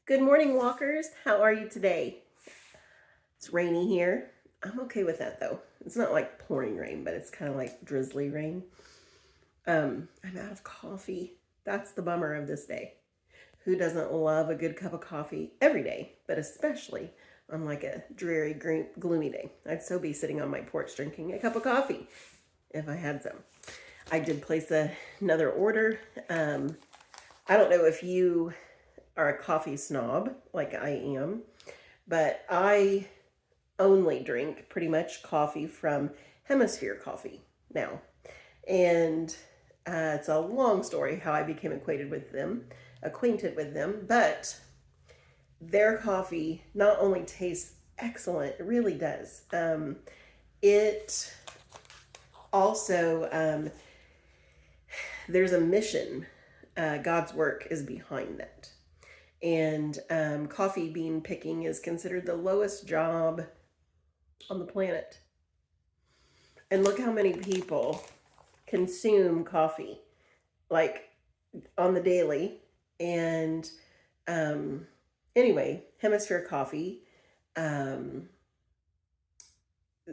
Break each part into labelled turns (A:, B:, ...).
A: Good morning, walkers. How are you today? It's rainy here. I'm okay with that though. It's not like pouring rain, but it's kind of like drizzly rain. I'm out of coffee. That's the bummer of this day. Who doesn't love a good cup of coffee every day, but especially on like a dreary, gloomy day? I'd so be sitting on my porch drinking a cup of coffee if I had some. I did place another order. I don't know if you are a coffee snob like I am, but I only drink pretty much coffee from Hemisphere Coffee now. And it's a long story how I became acquainted with them, but their coffee not only tastes excellent, it really does. It also, there's a mission. God's work is behind that. And coffee bean picking is considered the lowest job on the planet. And look how many people consume coffee, like on the daily. And anyway, Hemisphere Coffee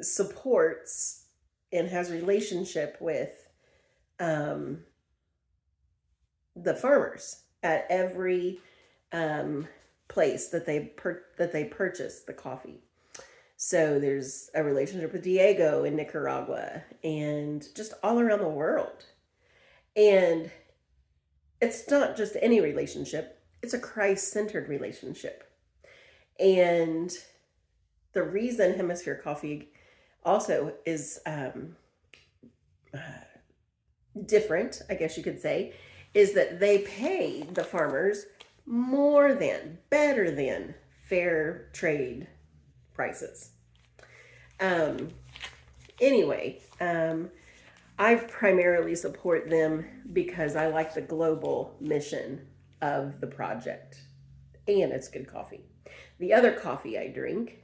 A: supports and has relationship with the farmers at every place that they purchase the coffee. So there's a relationship with Diego in Nicaragua and just all around the world. And it's not just any relationship, it's a Christ-centered relationship. And the reason Hemisphere Coffee also is different, I guess you could say, is that they pay the farmers better than fair trade prices. Anyway, I primarily support them because I like the global mission of the project, and it's good coffee. The other coffee I drink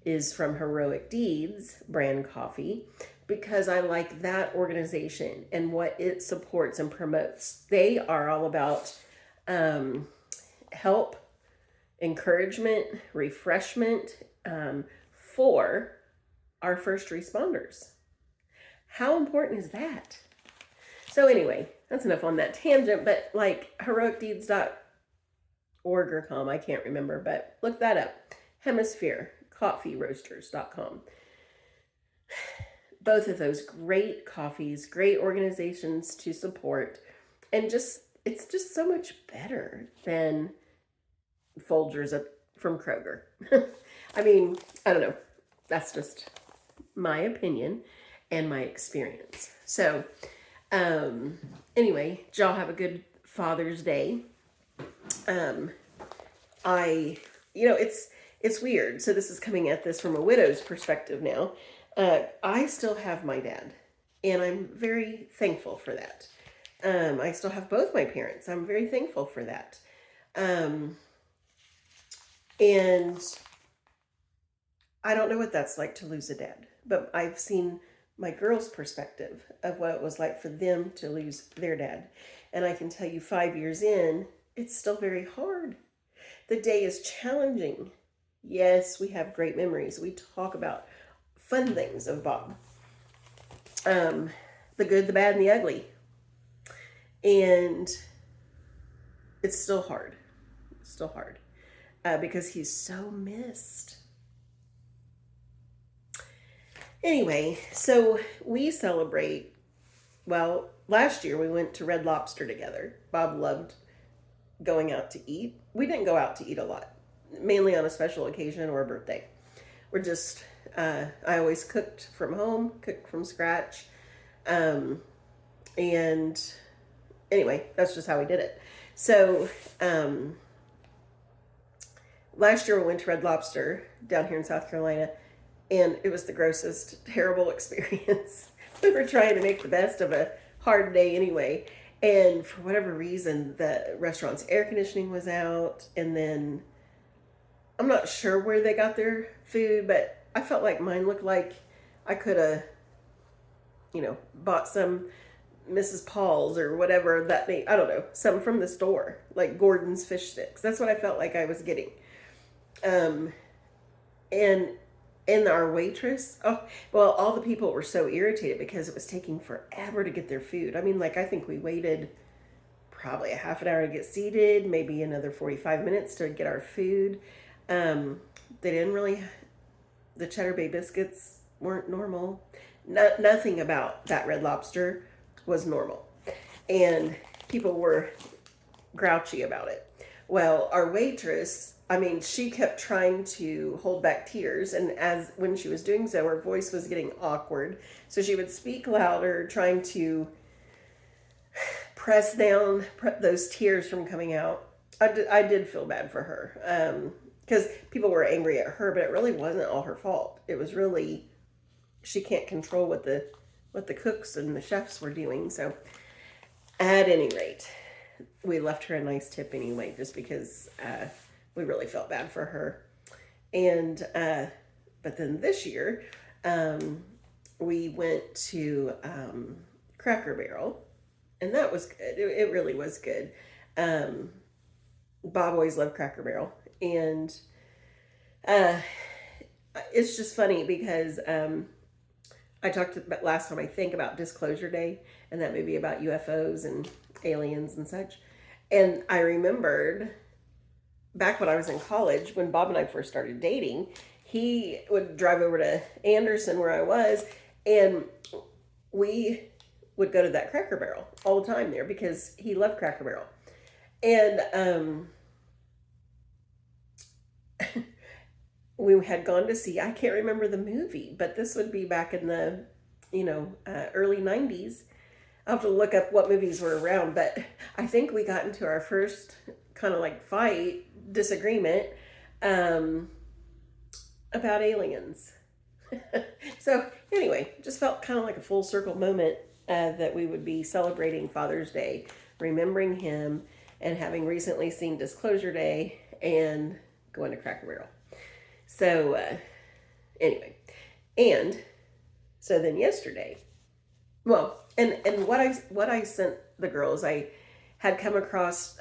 A: is from Heroic Deeds brand coffee because I like that organization and what it supports and promotes. They are all about help, encouragement, refreshment for our first responders. How important is that? So anyway, that's enough on that tangent, but like heroicdeeds.org or com, I can't remember, but look that up. HemisphereCoffeeRoasters.com. Both of those great coffees, great organizations to support, and it's just so much better than Folgers from Kroger. I mean, I don't know. That's just my opinion and my experience. So, anyway, y'all have a good Father's Day. It's weird. So this is coming at this from a widow's perspective now. I still have my dad, and I'm very thankful for that. I still have both my parents. I'm very thankful for that. And I don't know what that's like to lose a dad, but I've seen my girls' perspective of what it was like for them to lose their dad. And I can tell you 5 years in, it's still very hard. The day is challenging. Yes, we have great memories. We talk about fun things of Bob. The good, the bad, and the ugly. And it's still hard. It's still hard. Because he's so missed. Anyway, so we celebrate, well, last year we went to Red Lobster together. Bob loved going out to eat. We didn't go out to eat a lot, mainly on a special occasion or a birthday. We're just, I always cooked from home, cooked from scratch. And anyway, that's just how we did it. So, last year we went to Red Lobster down here in South Carolina, and it was the grossest, terrible experience. We were trying to make the best of a hard day anyway. And for whatever reason, the restaurant's air conditioning was out. And then I'm not sure where they got their food, but I felt like mine looked like I could have, bought some Mrs. Paul's or whatever that name. I don't know. Some from the store, like Gordon's fish sticks. That's what I felt like I was getting. Um, and our waitress, oh, well, all the people were so irritated because it was taking forever to get their food. I mean, like, I think we waited probably a half an hour to get seated, maybe another 45 minutes to get our food. They didn't really, the Cheddar Bay biscuits weren't normal. Nothing about that Red Lobster was normal. And people were grouchy about it. Well, our waitress, I mean, she kept trying to hold back tears, and as when she was doing so, her voice was getting awkward. So she would speak louder, trying to press down those tears from coming out. I did feel bad for her because people were angry at her, but it really wasn't all her fault. It was really, she can't control what the cooks and the chefs were doing. So at any rate, we left her a nice tip anyway, just because we really felt bad for her. And but then this year, we went to Cracker Barrel, and that was good. It really was good. Bob always loved Cracker Barrel, and it's just funny because I talked about last time, I think, about Disclosure Day and that movie about UFOs and aliens and such. And I remembered back when I was in college, when Bob and I first started dating, he would drive over to Anderson where I was, and we would go to that Cracker Barrel all the time there because he loved Cracker Barrel. And we had gone to see, I can't remember the movie, but this would be back in the, early 90s. I'll have to look up what movies were around, but I think we got into our first kind of like disagreement about aliens. So anyway, just felt kind of like a full circle moment that we would be celebrating Father's Day, remembering him, and having recently seen Disclosure Day and going to Cracker Barrel. So anyway, and so then yesterday, well, and what I sent the girls, I had come across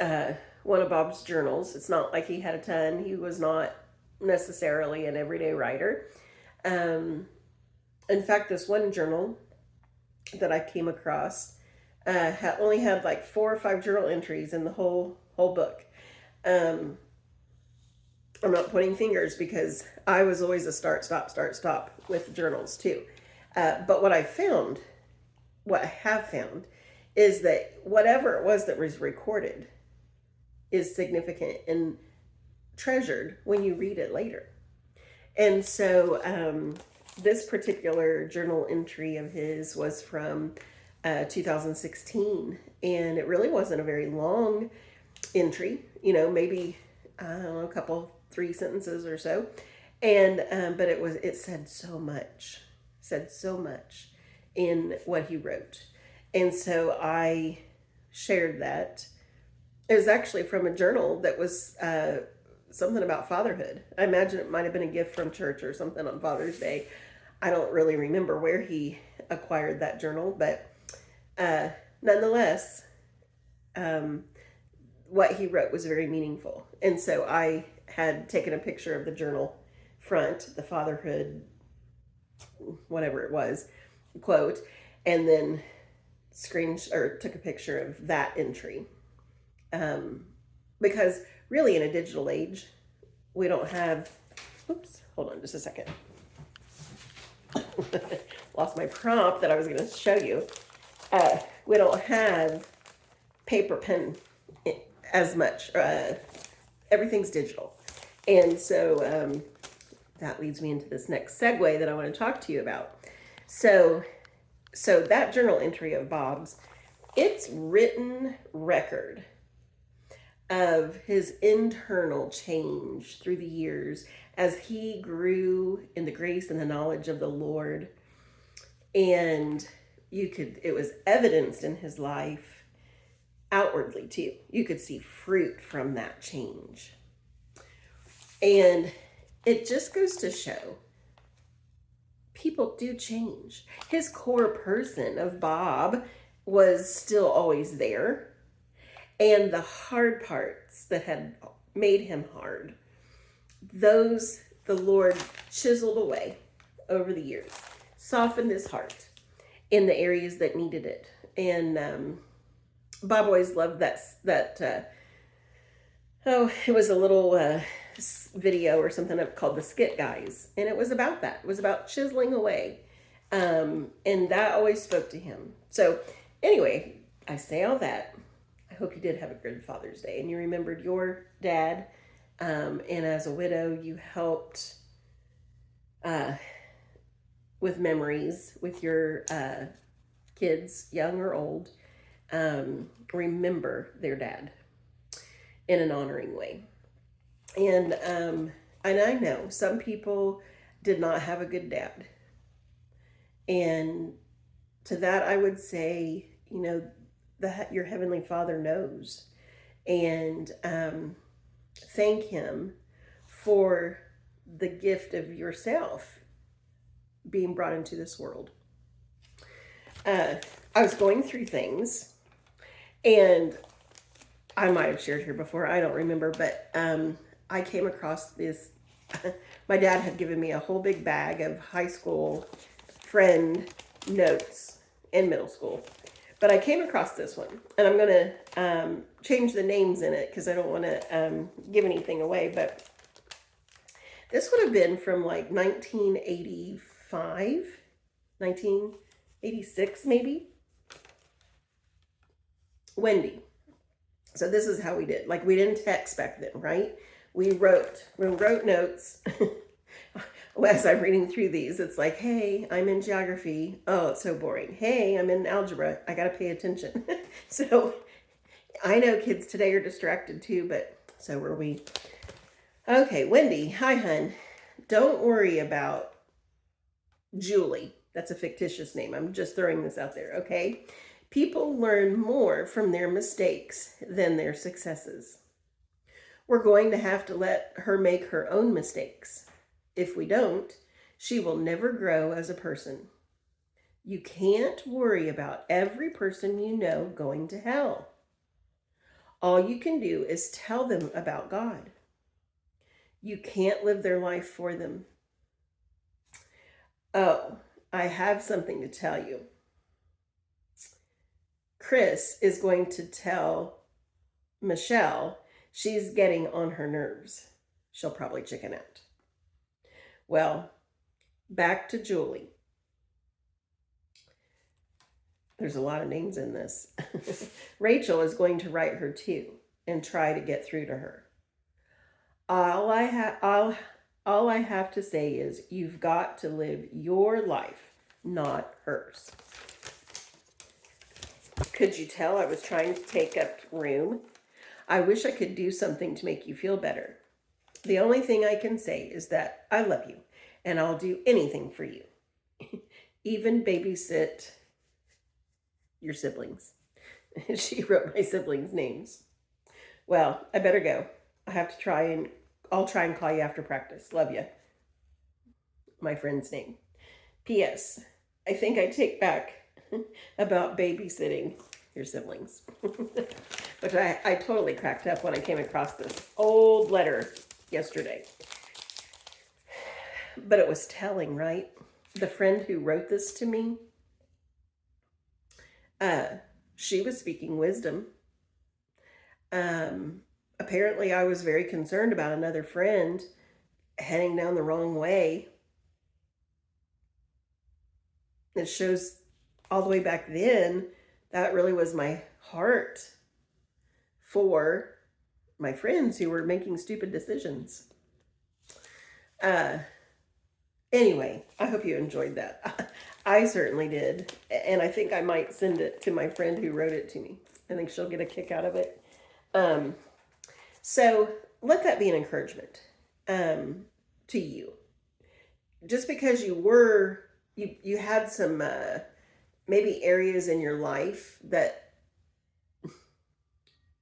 A: one of Bob's journals. It's not like he had a ton. He was not necessarily an everyday writer. In fact, this one journal that I came across only had like 4 or 5 journal entries in the whole book. I'm not pointing fingers because I was always a start, stop with journals too. But what I have found is that whatever it was that was recorded is significant and treasured when you read it later. And so this particular journal entry of his was from 2016, and it really wasn't a very long entry, maybe, I don't know, a couple, 3 sentences or so. And but it said so much in what he wrote. And so I shared that. It was actually from a journal that was something about fatherhood. I imagine it might have been a gift from church or something on Father's Day. I don't really remember where he acquired that journal, but nonetheless, what he wrote was very meaningful. And so I had taken a picture of the journal front, the fatherhood, whatever it was, quote, and then took a picture of that entry. Because really in a digital age, we don't have, oops, hold on just a second. Lost my prompt that I was going to show you. We don't have paper pen as much. Everything's digital. And so that leads me into this next segue that I want to talk to you about. So that journal entry of Bob's, it's written record of his internal change through the years as he grew in the grace and the knowledge of the Lord. And it was evidenced in his life outwardly too. You could see fruit from that change. And it just goes to show people do change. His core person of Bob was still always there. And the hard parts that had made him hard, those the Lord chiseled away over the years, softened his heart in the areas that needed it. And Bob always loved oh, it was a little video or something called the Skit Guys, and it was about that. It was about chiseling away, and that always spoke to him. So anyway, I say all that. I hope you did have a good Father's Day, and you remembered your dad, and as a widow, you helped with memories with your kids, young or old, remember their dad in an honoring way. And I know some people did not have a good dad. And to that I would say, you know, your Heavenly Father knows. And thank him for the gift of yourself being brought into this world. I was going through things, and I might have shared here before, I don't remember, but I came across this. My dad had given me a whole big bag of high school friend notes in middle school. But I came across this one, and I'm going to change the names in it because I don't want to give anything away. But this would have been from like 1985, 1986 maybe. Wendy. So this is how we did. Like, we didn't text back then, right? We wrote notes. As I'm reading through these, it's like, hey, I'm in geography. Oh, it's so boring. Hey, I'm in algebra. I got to pay attention. So I know kids today are distracted too, but so were we. Okay, Wendy. Hi, hun. Don't worry about Julie. That's a fictitious name. I'm just throwing this out there, okay? People learn more from their mistakes than their successes. We're going to have to let her make her own mistakes. If we don't, she will never grow as a person. You can't worry about every person you know going to hell. All you can do is tell them about God. You can't live their life for them. Oh, I have something to tell you. Chris is going to tell Michelle she's getting on her nerves. She'll probably chicken out. Well, back to Julie. There's a lot of names in this. Rachel is going to write her too and try to get through to her. All I have to say is you've got to live your life, not hers. Could you tell I was trying to take up room? I wish I could do something to make you feel better. The only thing I can say is that I love you and I'll do anything for you. Even babysit your siblings. She wrote my siblings' names. Well, I better go. I'll try and call you after practice. Love you. My friend's name. P.S. I think I take back about babysitting your siblings. Which I totally cracked up when I came across this old letter yesterday. But it was telling, right? The friend who wrote this to me, she was speaking wisdom. Apparently I was very concerned about another friend heading down the wrong way. It shows all the way back then, that really was my heart for my friends who were making stupid decisions. Anyway, I hope you enjoyed that. I certainly did. And I think I might send it to my friend who wrote it to me. I think she'll get a kick out of it. So let that be an encouragement to you. Just because you had some maybe areas in your life that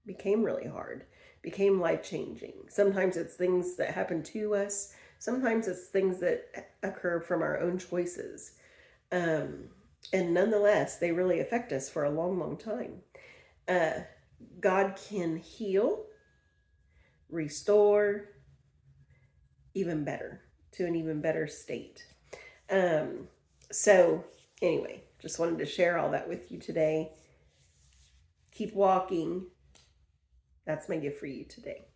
A: became really hard, became life-changing. Sometimes it's things that happen to us. Sometimes it's things that occur from our own choices. And nonetheless, they really affect us for a long, long time. God can heal, restore, even better, to an even better state. So anyway, just wanted to share all that with you today. Keep walking. That's my gift for you today.